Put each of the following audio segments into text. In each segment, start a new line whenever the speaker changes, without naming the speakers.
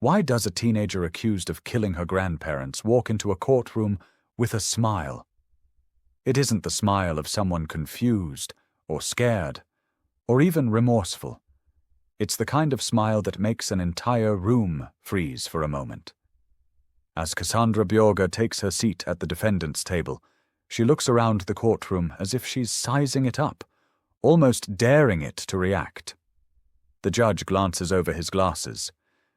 Why does a teenager accused of killing her grandparents walk into a courtroom with a smile? It isn't the smile of someone confused or scared or even remorseful. It's the kind of smile that makes an entire room freeze for a moment. As Cassandra Bjorge takes her seat at the defendant's table, she looks around the courtroom as if she's sizing it up, almost daring it to react. The judge glances over his glasses.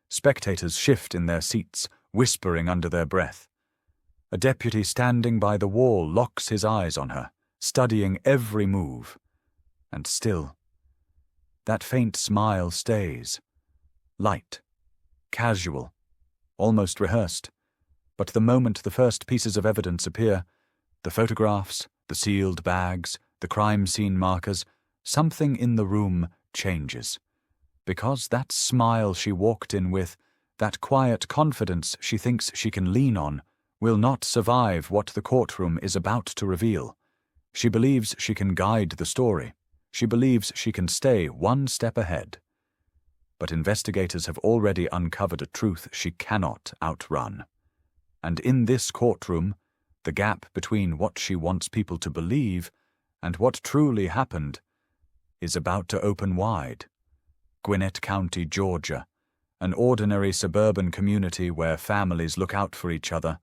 Spectators shift in their seats, whispering under their breath. A deputy standing by the wall locks his eyes on her, studying every move. And still, that faint smile stays. Light, casual, almost rehearsed. But the moment the first pieces of evidence appear, the photographs, the sealed bags, the crime scene markers, something in the room changes. Because that smile she walked in with, that quiet confidence she thinks she can lean on, will not survive what the courtroom is about to reveal. She believes she can guide the story. She believes she can stay one step ahead. But investigators have already uncovered a truth she cannot outrun. And in this courtroom, the gap between what she wants people to believe and what truly happened is about to open wide. Gwinnett County, Georgia, an ordinary suburban community where families look out for each other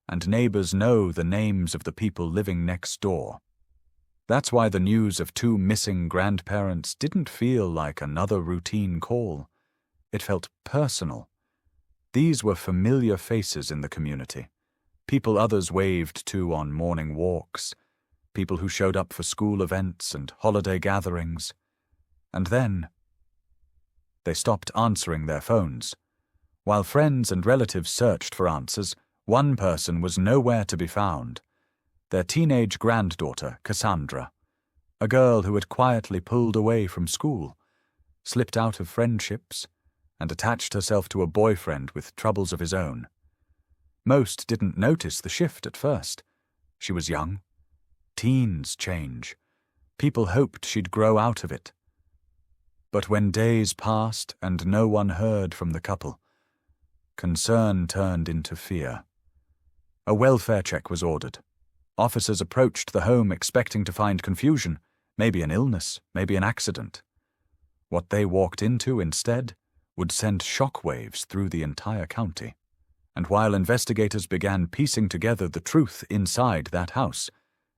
and neighbors know the names of the people living next door. That's why the news of 2 missing grandparents didn't feel like another routine call. It felt personal. These were familiar faces in the community, people others waved to on morning walks, people who showed up for school events and holiday gatherings. And then they stopped answering their phones. While friends and relatives searched for answers, one person was nowhere to be found. Their teenage granddaughter, Cassandra, a girl who had quietly pulled away from school, slipped out of friendships, and attached herself to a boyfriend with troubles of his own. Most didn't notice the shift at first. She was young. Teens change. People hoped she'd grow out of it. But when days passed and no one heard from the couple, concern turned into fear. A welfare check was ordered. Officers approached the home expecting to find confusion, maybe an illness, maybe an accident. What they walked into instead would send shockwaves through the entire county. And while investigators began piecing together the truth inside that house,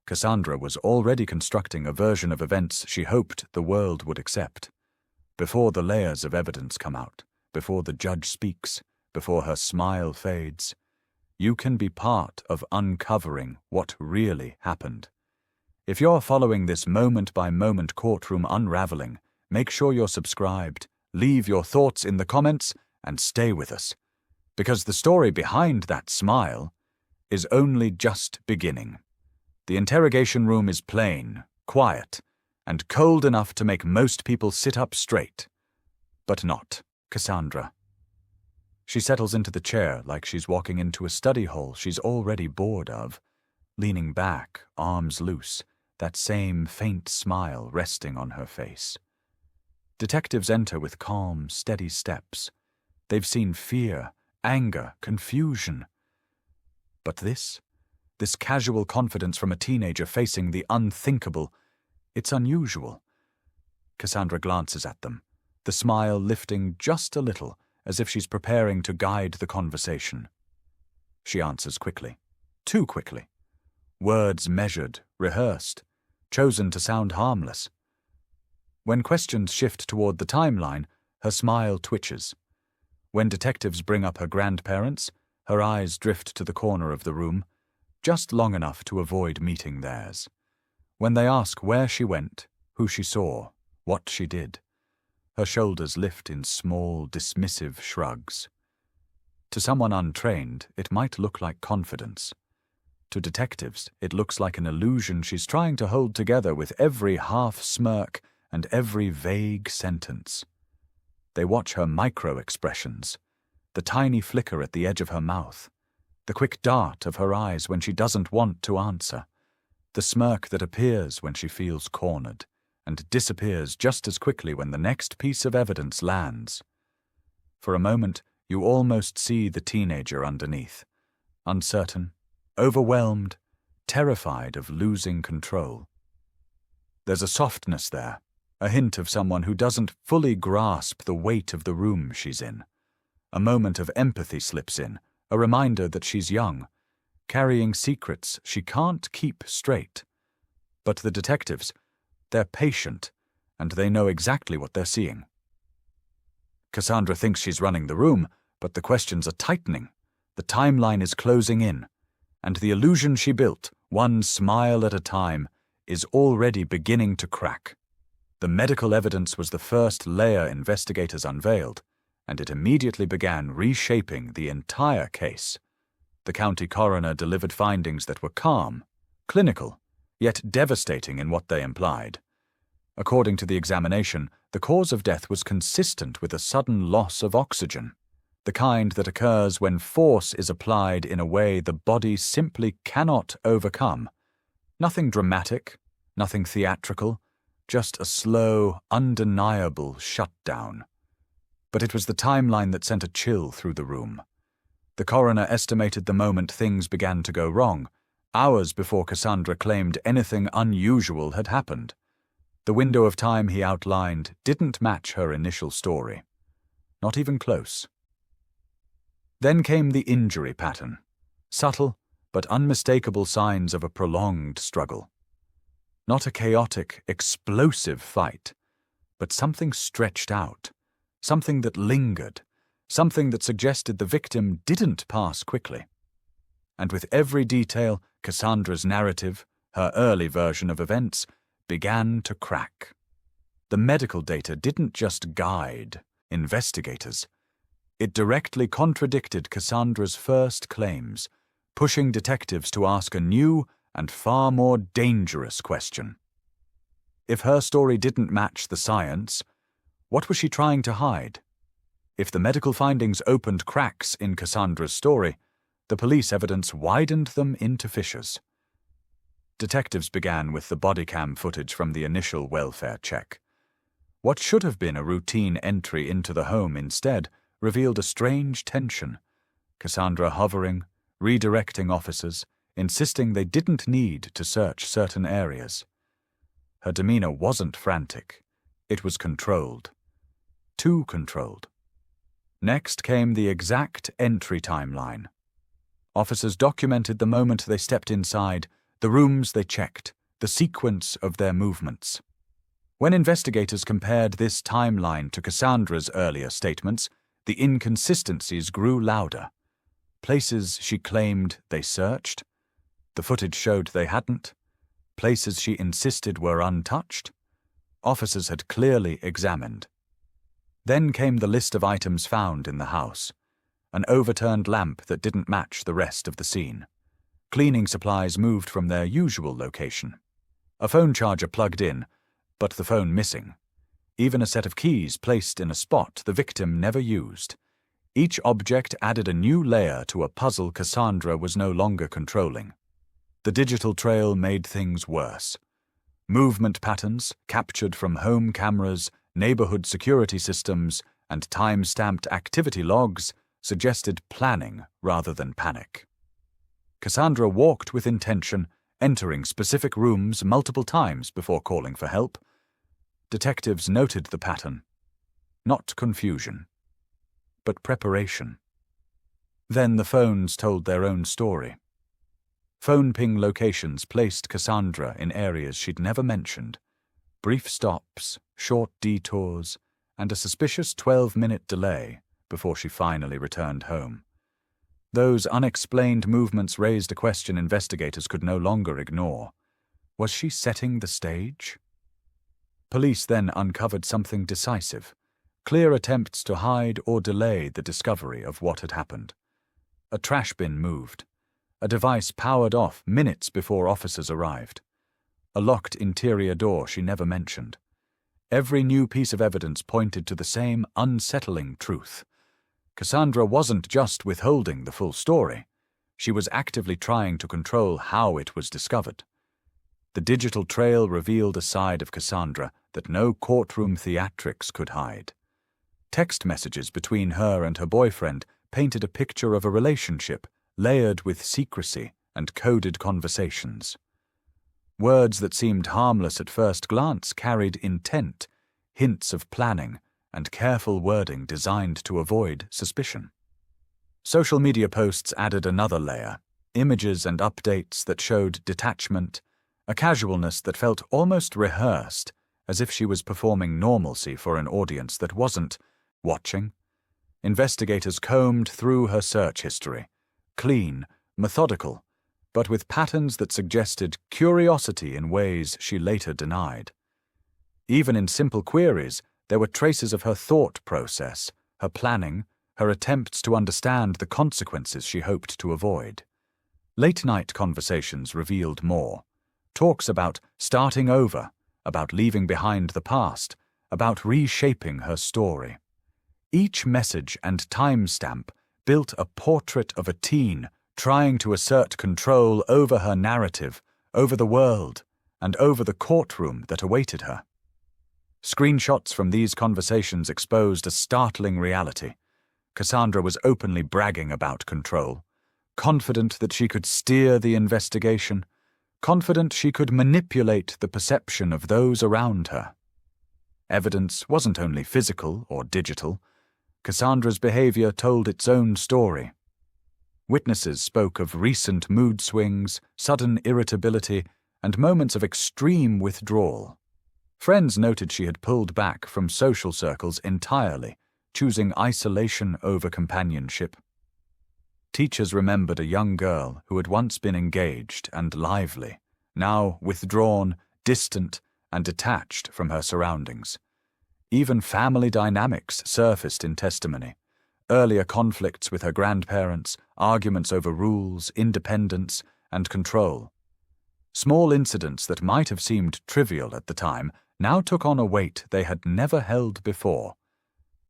Cassandra was already constructing a version of events she hoped the world would accept. Before the layers of evidence come out, before the judge speaks, before her smile fades, you can be part of uncovering what really happened. If you're following this moment-by-moment courtroom unraveling, make sure you're subscribed, leave your thoughts in the comments, and stay with us. Because the story behind that smile is only just beginning. The interrogation room is plain, quiet, and cold enough to make most people sit up straight. But not Cassandra. She settles into the chair like she's walking into a study hall she's already bored of, leaning back, arms loose, that same faint smile resting on her face. Detectives enter with calm, steady steps. They've seen fear, anger, confusion. But this casual confidence from a teenager facing the unthinkable, it's unusual. Cassandra glances at them, the smile lifting just a little, as if she's preparing to guide the conversation. She answers quickly, too quickly. Words measured, rehearsed, chosen to sound harmless. When questions shift toward the timeline, her smile twitches. When detectives bring up her grandparents, her eyes drift to the corner of the room, just long enough to avoid meeting theirs. When they ask where she went, who she saw, what she did, her shoulders lift in small, dismissive shrugs. To someone untrained, it might look like confidence. To detectives, it looks like an illusion she's trying to hold together with every half-smirk and every vague sentence. They watch her micro-expressions, the tiny flicker at the edge of her mouth, the quick dart of her eyes when she doesn't want to answer, the smirk that appears when she feels cornered, and disappears just as quickly when the next piece of evidence lands. For a moment, you almost see the teenager underneath, uncertain, overwhelmed, terrified of losing control. There's a softness there, a hint of someone who doesn't fully grasp the weight of the room she's in. A moment of empathy slips in, a reminder that she's young, carrying secrets she can't keep straight. But the detectives, they're patient, and they know exactly what they're seeing. Cassandra thinks she's running the room, but the questions are tightening. The timeline is closing in, and the illusion she built, one smile at a time, is already beginning to crack. The medical evidence was the first layer investigators unveiled, and it immediately began reshaping the entire case. The county coroner delivered findings that were calm, clinical, yet devastating in what they implied. According to the examination, the cause of death was consistent with a sudden loss of oxygen, the kind that occurs when force is applied in a way the body simply cannot overcome. Nothing dramatic, nothing theatrical, just a slow, undeniable shutdown. But it was the timeline that sent a chill through the room. The coroner estimated the moment things began to go wrong, hours before Cassandra claimed anything unusual had happened. The window of time he outlined didn't match her initial story. Not even close. Then came the injury pattern. Subtle, but unmistakable signs of a prolonged struggle. Not a chaotic, explosive fight, but something stretched out, something that lingered, something that suggested the victim didn't pass quickly. And with every detail, Cassandra's narrative, her early version of events, began to crack. The medical data didn't just guide investigators. It directly contradicted Cassandra's first claims, pushing detectives to ask a new and far more dangerous question. If her story didn't match the science, what was she trying to hide? If the medical findings opened cracks in Cassandra's story, the police evidence widened them into fissures. Detectives began with the body cam footage from the initial welfare check. What should have been a routine entry into the home instead revealed a strange tension. Cassandra hovering, redirecting officers, insisting they didn't need to search certain areas. Her demeanor wasn't frantic. It was controlled. Too controlled. Next came the exact entry timeline. Officers documented the moment they stepped inside, the rooms they checked, the sequence of their movements. When investigators compared this timeline to Cassandra's earlier statements, the inconsistencies grew louder. Places she claimed they searched, the footage showed they hadn't. Places she insisted were untouched, officers had clearly examined. Then came the list of items found in the house. An overturned lamp that didn't match the rest of the scene. Cleaning supplies moved from their usual location. A phone charger plugged in, but the phone missing. Even a set of keys placed in a spot the victim never used. Each object added a new layer to a puzzle Cassandra was no longer controlling. The digital trail made things worse. Movement patterns, captured from home cameras, neighborhood security systems, and time-stamped activity logs, suggested planning rather than panic. Cassandra walked with intention, entering specific rooms multiple times before calling for help. Detectives noted the pattern. Not confusion, but preparation. Then the phones told their own story. Phone ping locations placed Cassandra in areas she'd never mentioned. Brief stops, short detours, and a suspicious 12-minute delay before she finally returned home. Those unexplained movements raised a question investigators could no longer ignore. Was she setting the stage? Police then uncovered something decisive, clear attempts to hide or delay the discovery of what had happened. A trash bin moved. A device powered off minutes before officers arrived. A locked interior door she never mentioned. Every new piece of evidence pointed to the same unsettling truth. Cassandra wasn't just withholding the full story. She was actively trying to control how it was discovered. The digital trail revealed a side of Cassandra that no courtroom theatrics could hide. Text messages between her and her boyfriend painted a picture of a relationship layered with secrecy and coded conversations. Words that seemed harmless at first glance carried intent, hints of planning, and careful wording designed to avoid suspicion. Social media posts added another layer, images and updates that showed detachment, a casualness that felt almost rehearsed, as if she was performing normalcy for an audience that wasn't watching. Investigators combed through her search history, clean, methodical, but with patterns that suggested curiosity in ways she later denied. Even in simple queries, there were traces of her thought process, her planning, her attempts to understand the consequences she hoped to avoid. Late-night conversations revealed more. Talks about starting over, about leaving behind the past, about reshaping her story. Each message and timestamp built a portrait of a teen trying to assert control over her narrative, over the world, and over the courtroom that awaited her. Screenshots from these conversations exposed a startling reality. Cassandra was openly bragging about control, confident that she could steer the investigation, confident she could manipulate the perception of those around her. Evidence wasn't only physical or digital. Cassandra's behavior told its own story. Witnesses spoke of recent mood swings, sudden irritability, and moments of extreme withdrawal. Friends noted she had pulled back from social circles entirely, choosing isolation over companionship. Teachers remembered a young girl who had once been engaged and lively, now withdrawn, distant, and detached from her surroundings. Even family dynamics surfaced in testimony. Earlier conflicts with her grandparents, arguments over rules, independence, and control. Small incidents that might have seemed trivial at the time now took on a weight they had never held before.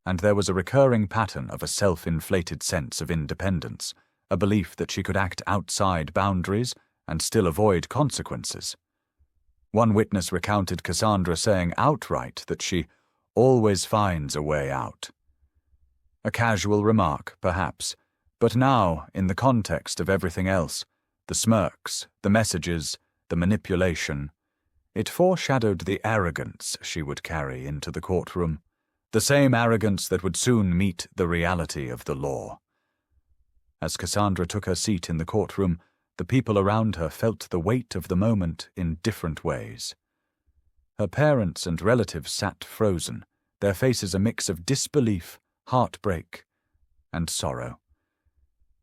And there was a recurring pattern of a self-inflated sense of independence, a belief that she could act outside boundaries and still avoid consequences. One witness recounted Cassandra saying outright that she always finds a way out. A casual remark, perhaps, but now, in the context of everything else, the smirks, the messages, the manipulation, it foreshadowed the arrogance she would carry into the courtroom, the same arrogance that would soon meet the reality of the law. As Cassandra took her seat in the courtroom, the people around her felt the weight of the moment in different ways. Her parents and relatives sat frozen, their faces a mix of disbelief, heartbreak, and sorrow.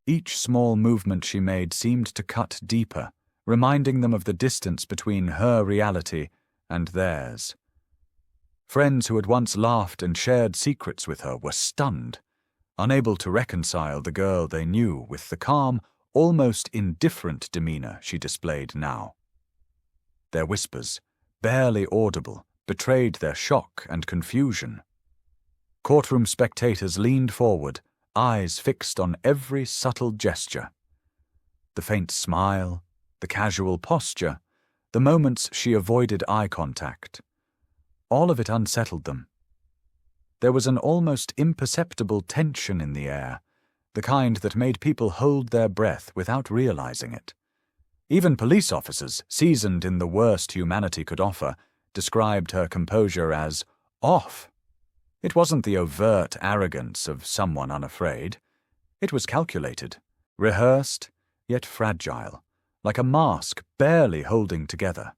Each small movement she made seemed to cut deeper, reminding them of the distance between her reality and theirs. Friends who had once laughed and shared secrets with her were stunned, unable to reconcile the girl they knew with the calm, almost indifferent demeanor she displayed now. Their whispers, barely audible, betrayed their shock and confusion. Courtroom spectators leaned forward, eyes fixed on every subtle gesture. The faint smile, the casual posture, the moments she avoided eye contact. All of it unsettled them. There was an almost imperceptible tension in the air, the kind that made people hold their breath without realizing it. Even police officers, seasoned in the worst humanity could offer, described her composure as off. It wasn't the overt arrogance of someone unafraid. It was calculated, rehearsed, yet fragile, like a mask barely holding together.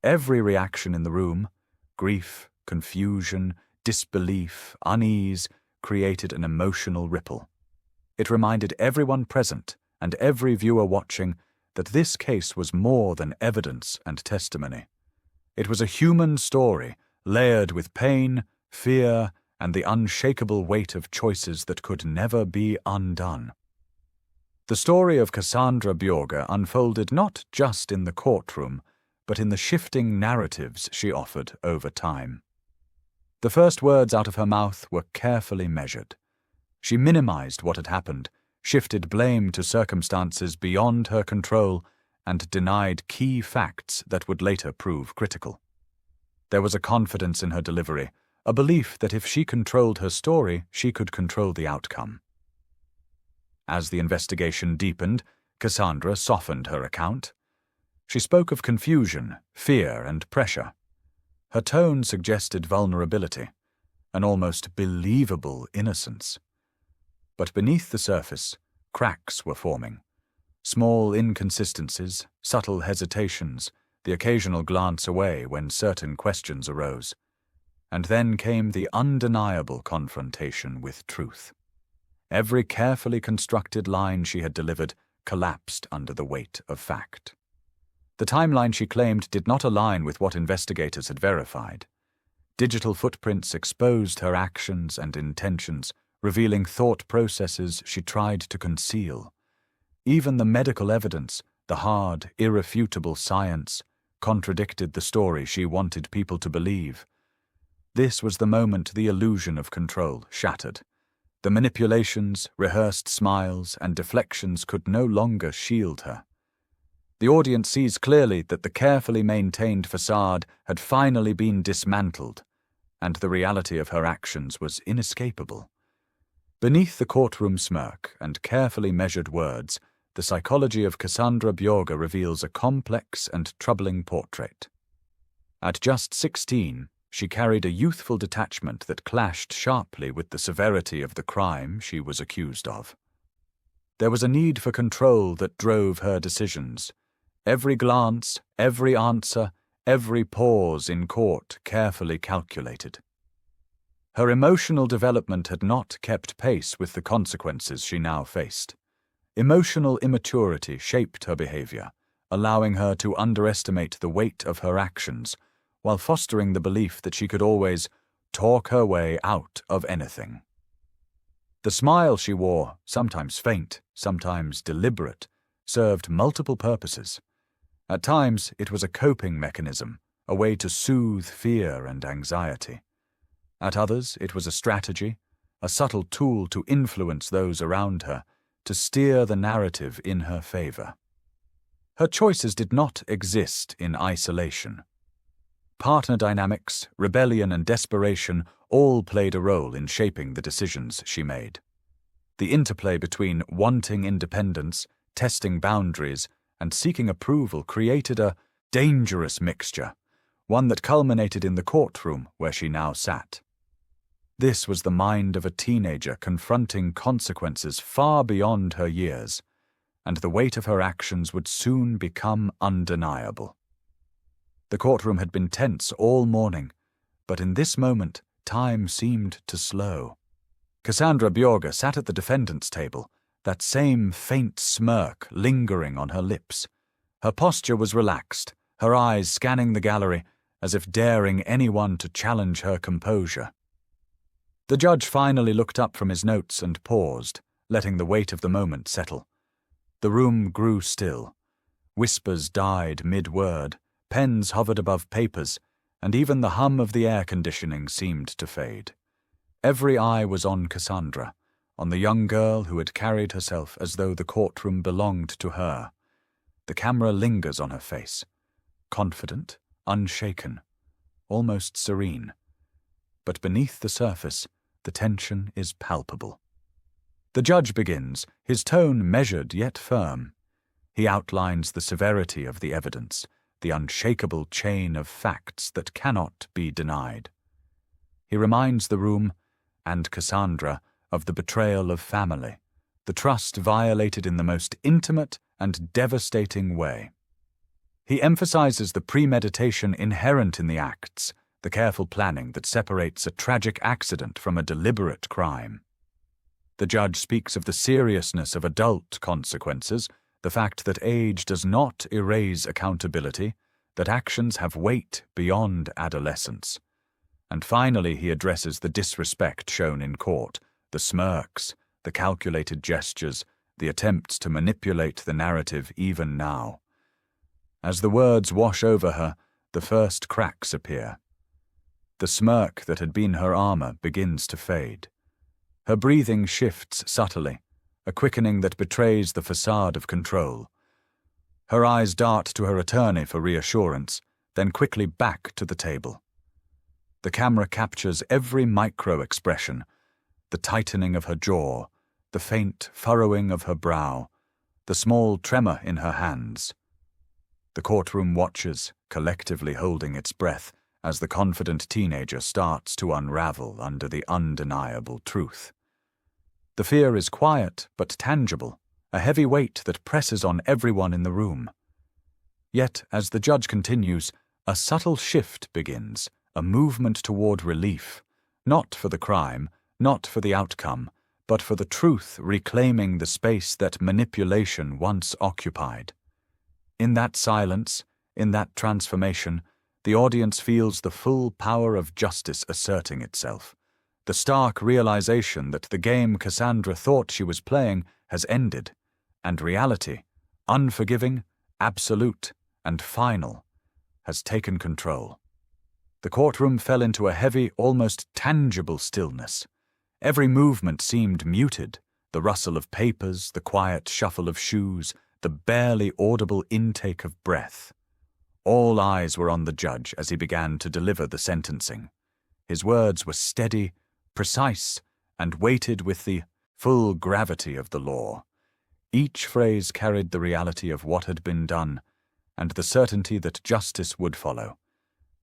Every reaction in the room, grief, confusion, disbelief, unease, created an emotional ripple. It reminded everyone present and every viewer watching that this case was more than evidence and testimony. It was a human story, layered with pain, fear, and the unshakable weight of choices that could never be undone. The story of Cassandra Bjorge unfolded not just in the courtroom, but in the shifting narratives she offered over time. The first words out of her mouth were carefully measured. She minimized what had happened, shifted blame to circumstances beyond her control, and denied key facts that would later prove critical. There was a confidence in her delivery, a belief that if she controlled her story, she could control the outcome. As the investigation deepened, Cassandra softened her account. She spoke of confusion, fear, and pressure. Her tone suggested vulnerability, an almost believable innocence. But beneath the surface, cracks were forming. Small inconsistencies, subtle hesitations, the occasional glance away when certain questions arose. And then came the undeniable confrontation with truth. Every carefully constructed line she had delivered collapsed under the weight of fact. The timeline she claimed did not align with what investigators had verified. Digital footprints exposed her actions and intentions, revealing thought processes she tried to conceal. Even the medical evidence, the hard, irrefutable science, contradicted the story she wanted people to believe. This was the moment the illusion of control shattered. The manipulations, rehearsed smiles, and deflections could no longer shield her. The audience sees clearly that the carefully maintained facade had finally been dismantled, and the reality of her actions was inescapable. Beneath the courtroom smirk and carefully measured words, the psychology of Cassandra Bjorge reveals a complex and troubling portrait. At just 16, she carried a youthful detachment that clashed sharply with the severity of the crime she was accused of. There was a need for control that drove her decisions. Every glance, every answer, every pause in court carefully calculated. Her emotional development had not kept pace with the consequences she now faced. Emotional immaturity shaped her behavior, allowing her to underestimate the weight of her actions, while fostering the belief that she could always talk her way out of anything. The smile she wore, sometimes faint, sometimes deliberate, served multiple purposes. At times, it was a coping mechanism, a way to soothe fear and anxiety. At others, it was a strategy, a subtle tool to influence those around her, to steer the narrative in her favor. Her choices did not exist in isolation. Partner dynamics, rebellion, and desperation all played a role in shaping the decisions she made. The interplay between wanting independence, testing boundaries, and seeking approval created a dangerous mixture, one that culminated in the courtroom where she now sat. This was the mind of a teenager confronting consequences far beyond her years, and the weight of her actions would soon become undeniable. The courtroom had been tense all morning, but in this moment, time seemed to slow. Cassandra Bjorge sat at the defendant's table, that same faint smirk lingering on her lips. Her posture was relaxed, her eyes scanning the gallery as if daring anyone to challenge her composure. The judge finally looked up from his notes and paused, letting the weight of the moment settle. The room grew still. Whispers died mid-word, pens hovered above papers, and even the hum of the air conditioning seemed to fade. Every eye was on Cassandra, on the young girl who had carried herself as though the courtroom belonged to her. The camera lingers on her face, confident, unshaken, almost serene. But beneath the surface, the tension is palpable. The judge begins, his tone measured yet firm. He outlines the severity of the evidence, the unshakable chain of facts that cannot be denied. He reminds the room, and Cassandra, of the betrayal of family, the trust violated in the most intimate and devastating way. He emphasizes the premeditation inherent in the acts, the careful planning that separates a tragic accident from a deliberate crime. The judge speaks of the seriousness of adult consequences, the fact that age does not erase accountability, that actions have weight beyond adolescence. And finally he addresses the disrespect shown in court, the smirks, the calculated gestures, the attempts to manipulate the narrative even now. As the words wash over her, the first cracks appear. The smirk that had been her armor begins to fade. Her breathing shifts subtly, a quickening that betrays the facade of control. Her eyes dart to her attorney for reassurance, then quickly back to the table. The camera captures every micro-expression, the tightening of her jaw, the faint furrowing of her brow, the small tremor in her hands. The courtroom watches, collectively holding its breath, as the confident teenager starts to unravel under the undeniable truth. The fear is quiet but tangible, a heavy weight that presses on everyone in the room. Yet, as the judge continues, a subtle shift begins, a movement toward relief, not for the crime, not for the outcome, but for the truth reclaiming the space that manipulation once occupied. In that silence, in that transformation, the audience feels the full power of justice asserting itself, the stark realization that the game Cassandra thought she was playing has ended, and reality, unforgiving, absolute, and final, has taken control. The courtroom fell into a heavy, almost tangible stillness. Every movement seemed muted, the rustle of papers, the quiet shuffle of shoes, the barely audible intake of breath. All eyes were on the judge as he began to deliver the sentencing. His words were steady, precise, and weighted with the full gravity of the law. Each phrase carried the reality of what had been done, and the certainty that justice would follow.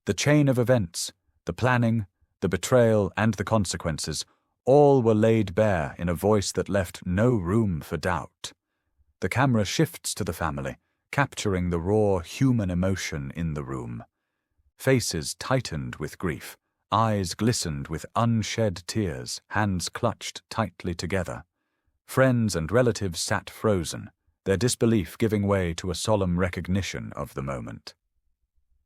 The chain of events, the planning, the betrayal, and the consequences, all were laid bare in a voice that left no room for doubt. The camera shifts to the family, capturing the raw human emotion in the room. Faces tightened with grief, eyes glistened with unshed tears, hands clutched tightly together. Friends and relatives sat frozen, their disbelief giving way to a solemn recognition of the moment.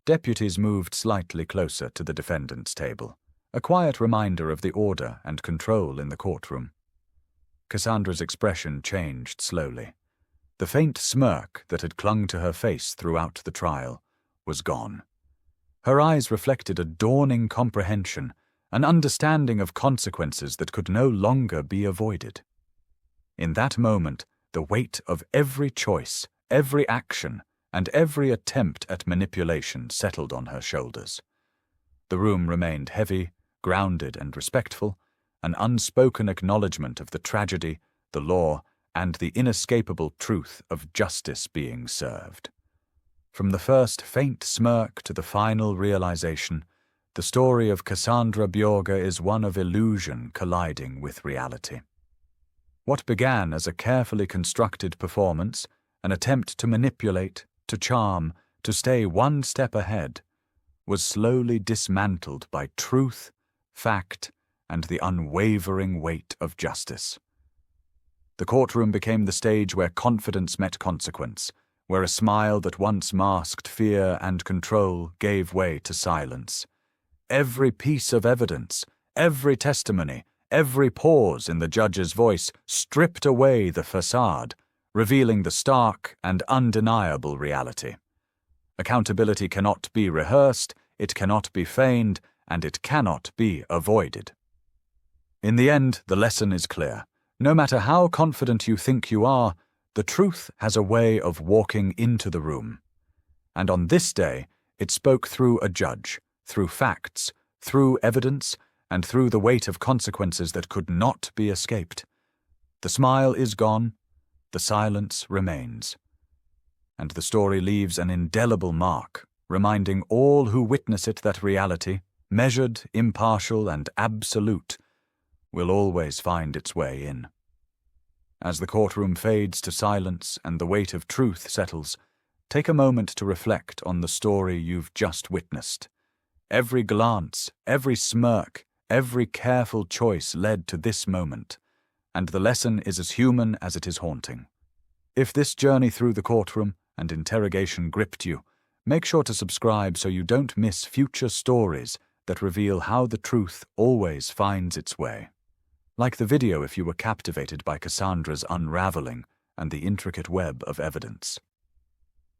Deputies moved slightly closer to the defendant's table, a quiet reminder of the order and control in the courtroom. Cassandra's expression changed slowly. The faint smirk that had clung to her face throughout the trial was gone. Her eyes reflected a dawning comprehension, an understanding of consequences that could no longer be avoided. In that moment, the weight of every choice, every action, and every attempt at manipulation settled on her shoulders. The room remained heavy, grounded, and respectful, an unspoken acknowledgement of the tragedy, the law, and the inescapable truth of justice being served. From the first faint smirk to the final realization, the story of Cassandra Bjorge is one of illusion colliding with reality. What began as a carefully constructed performance, an attempt to manipulate, to charm, to stay one step ahead, was slowly dismantled by truth, fact, and the unwavering weight of justice. The courtroom became the stage where confidence met consequence, where a smile that once masked fear and control gave way to silence. Every piece of evidence, every testimony, every pause in the judge's voice stripped away the facade, revealing the stark and undeniable reality. Accountability cannot be rehearsed, it cannot be feigned, and it cannot be avoided. In the end, the lesson is clear. No matter how confident you think you are, the truth has a way of walking into the room. And on this day, it spoke through a judge, through facts, through evidence, and through the weight of consequences that could not be escaped. The smile is gone, the silence remains. And the story leaves an indelible mark, reminding all who witness it that reality, measured, impartial, and absolute, will always find its way in. As the courtroom fades to silence and the weight of truth settles, take a moment to reflect on the story you've just witnessed. Every glance, every smirk, every careful choice led to this moment, and the lesson is as human as it is haunting. If this journey through the courtroom and interrogation gripped you, make sure to subscribe so you don't miss future stories that reveal how the truth always finds its way. Like the video if you were captivated by Cassandra's unraveling and the intricate web of evidence.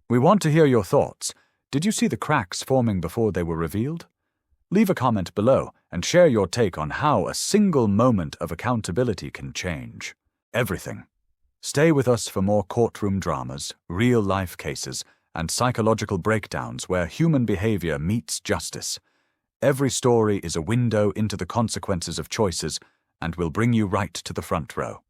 We want to hear your thoughts. Did you see the cracks forming before they were revealed? Leave a comment below and share your take on how a single moment of accountability can change everything. Stay with us for more courtroom dramas, real-life cases, and psychological breakdowns where human behavior meets justice. Every story is a window into the consequences of choices and will bring you right to the front row.